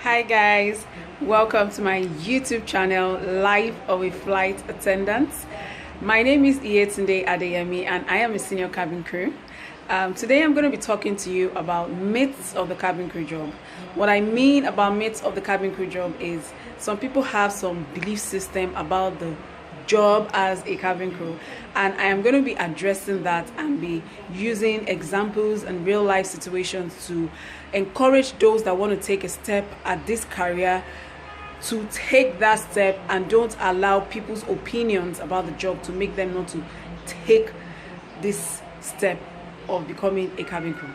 Hi guys, welcome to my YouTube channel, Life of a Flight Attendant. My name is Iyetunde Adeyemi and I am a senior cabin crew. Today I'm going to be talking to you about myths of the cabin crew job. What I mean about myths of the cabin crew job is some people have some belief system about the job as a cabin crew, and I am going to be addressing that and be using examples and real life situations to encourage those that want to take a step at this career to take that step and don't allow people's opinions about the job to make them not to take this step of becoming a cabin crew.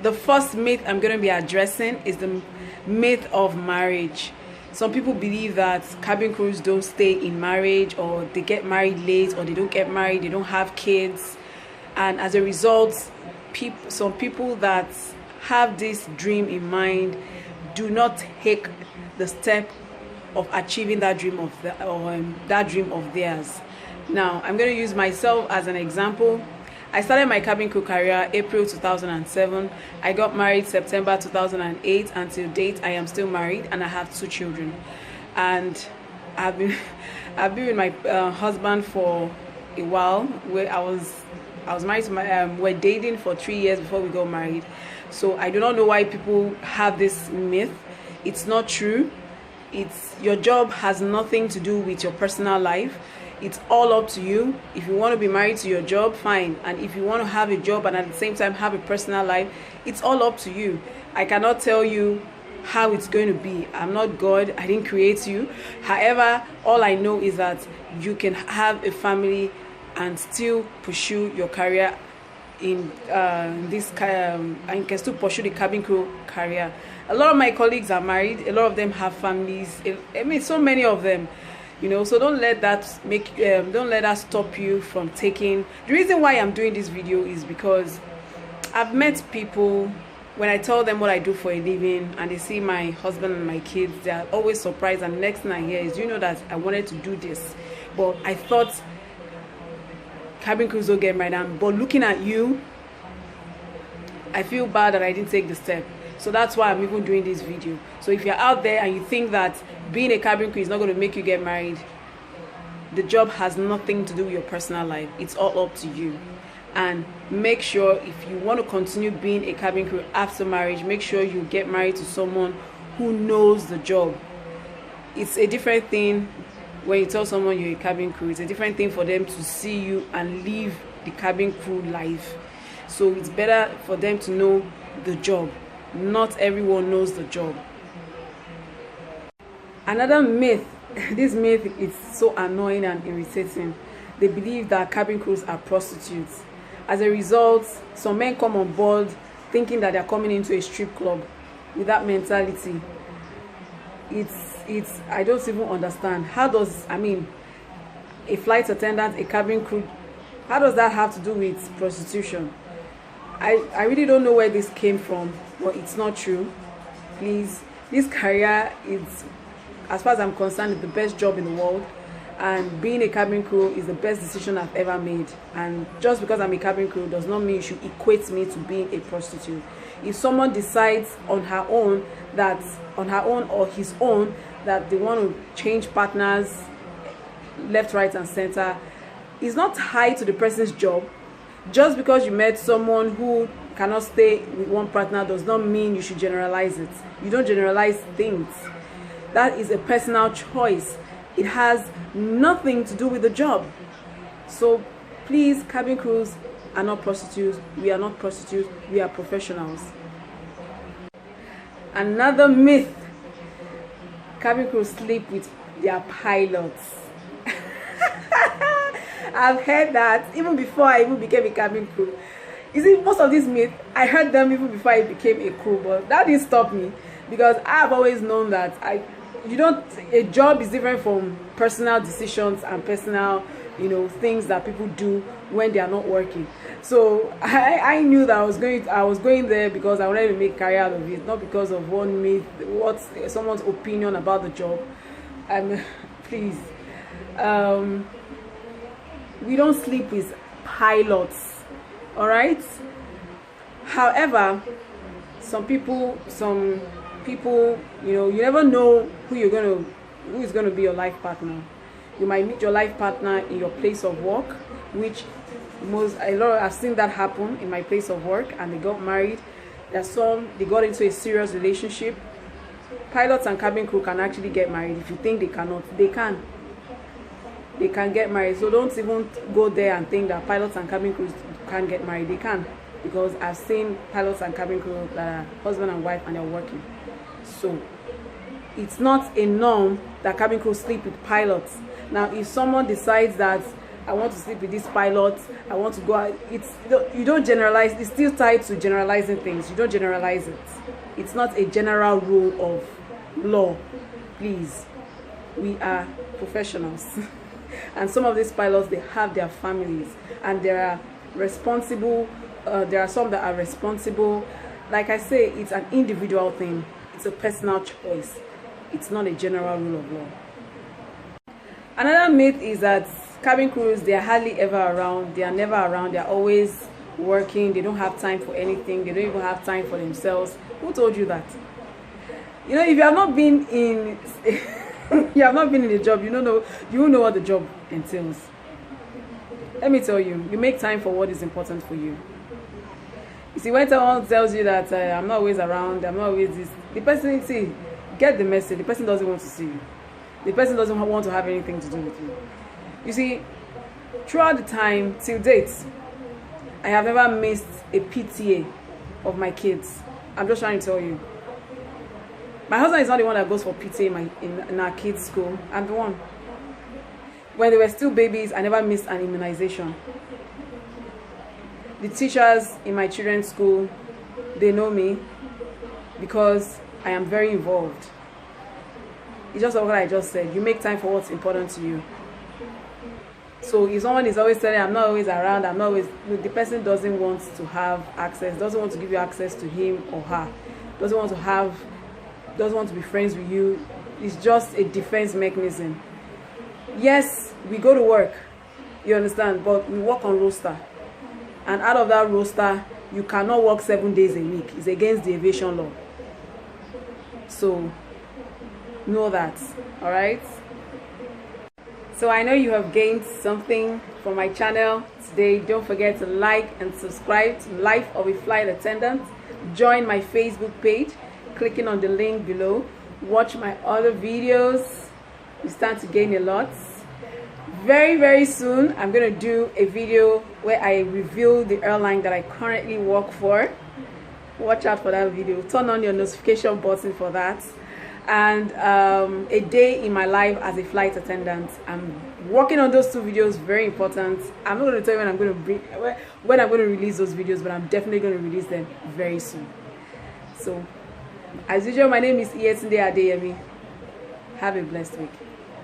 The first myth I'm going to be addressing is the myth of marriage. Some people believe that cabin crews don't stay in marriage, or they get married late, or they don't get married, they don't have kids, and as a result, some people that have this dream in mind do not take the step of achieving that dream of theirs. Now, I'm going to use myself as an example. I started my cabin crew career April 2007. I got married September 2008. Until date, I am still married and I have 2 children. And I've been with my husband for a while. Where I was married to my we're dating for 3 years before we got married. So I do not know why people have this myth. It's not true. Your job has nothing to do with your personal life. It's all up to you. If you want to be married to your job, fine. And if you want to have a job and at the same time have a personal life, it's all up to you. I cannot tell you how it's going to be. I'm not God. I didn't create you. However, all I know is that you can have a family and still pursue your career in and you can still pursue the cabin crew career. A lot of my colleagues are married. A lot of them have families. I mean, so many of them. So don't let that stop you from taking. The reason why I'm doing this video is because I've met people, when I tell them what I do for a living and they see my husband and my kids, they are always surprised, and the next thing I hear is, that I wanted to do this, but I thought cabin crews don't get married. But looking at you, I feel bad that I didn't take the step. So that's why I'm even doing this video. So if you're out there and you think that being a cabin crew is not going to make you get married, the job has nothing to do with your personal life. It's all up to you. And make sure, if you want to continue being a cabin crew after marriage, make sure you get married to someone who knows the job. It's a different thing when you tell someone you're a cabin crew. It's a different thing for them to see you and live the cabin crew life. So it's better for them to know the job. Not everyone knows the job. Another myth, this myth is so annoying and irritating. They believe that cabin crews are prostitutes. As a result, some men come on board thinking that they're coming into a strip club with that mentality. I don't even understand. A flight attendant, a cabin crew, how does that have to do with prostitution? I really don't know where this came from, but it's not true. Please, this career is, as far as I'm concerned, is the best job in the world, and being a cabin crew is the best decision I've ever made. And just because I'm a cabin crew does not mean you should equate me to being a prostitute. If someone decides on her own or his own that they want to change partners left, right and center, it's not tied to the person's job. Just because you met someone who cannot stay with one partner does not mean you should generalize it. You don't generalize things. That is a personal choice. It has nothing to do with the job. So please, cabin crews are not prostitutes. We are not prostitutes. We are professionals. Another myth: cabin crews sleep with their pilots. I've heard that even before I even became a cabin crew. You see, most of these myths, I heard them even before I became a crew, but that didn't stop me, because I've always known that a job is different from personal decisions and personal, things that people do when they are not working. So I knew that I was going there because I wanted to make a career out of it, not because of one myth, someone's opinion about the job. Please. We don't sleep with pilots, all right? However, some people, you know, you never know who is going to be your life partner. You might meet your life partner in your place of work, which I've seen that happen in my place of work, and they got married. There's some, they got into a serious relationship. Pilots and cabin crew can actually get married. If you think they cannot, they can get married. So don't even go there and think that pilots and cabin crews can't get married. They can, because I've seen pilots and cabin crew that are husband and wife and they're working. So it's not a norm that cabin crew sleep with pilots. Now if someone decides that I want to sleep with this pilot, I want to go out, you don't generalize. It's still tied to generalizing things. You don't generalize it. It's not a general rule of law. Please, we are professionals. And some of these pilots, they have their families, and there are responsible, there are some that are responsible. Like I say, it's an individual thing. It's a personal choice. It's not a general rule of law. Another myth is that cabin crews, they are hardly ever around. They are never around. They are always working. They don't have time for anything. They don't even have time for themselves. Who told you that? You know, if you have not been in you have not been in a job, you won't know what the job entails. Let me tell you, you make time for what is important for you. You see, when someone tells you that I'm not always around, I'm not always this, the person, get the message. The person doesn't want to see you. The person doesn't want to have anything to do with you. You see, throughout the time till date, I have never missed a PTA of my kids. I'm just trying to tell you. My husband is not the one that goes for PTA in our kids' school. I'm the one. When they were still babies, I never missed an immunization. The teachers in my children's school, they know me because I am very involved. It's just what I just said. You make time for what's important to you. So if someone is always telling, I'm not always around, I'm not always, the person doesn't want to have access, doesn't want to give you access to him or her, doesn't want to be friends with you. It's just a defense mechanism. Yes, we go to work, you understand, but we work on roster. And out of that roster, you cannot work 7 days a week. It's against the aviation law. So know that, all right? So I know you have gained something from my channel today. Don't forget to like and subscribe to Life of a Flight Attendant. Join my Facebook page, clicking on the link below. Watch my other videos. You stand to gain a lot. Very, very soon, I'm going to do a video where I reveal the airline that I currently work for. Watch out for that video. Turn on your notification button for that. And a day in my life as a flight attendant. I'm working on those two videos, very important. I'm not going to tell you when I'm going to release those videos, but I'm definitely going to release them very soon. So as usual, my name is Yetunde Adeyemi. Have a blessed week.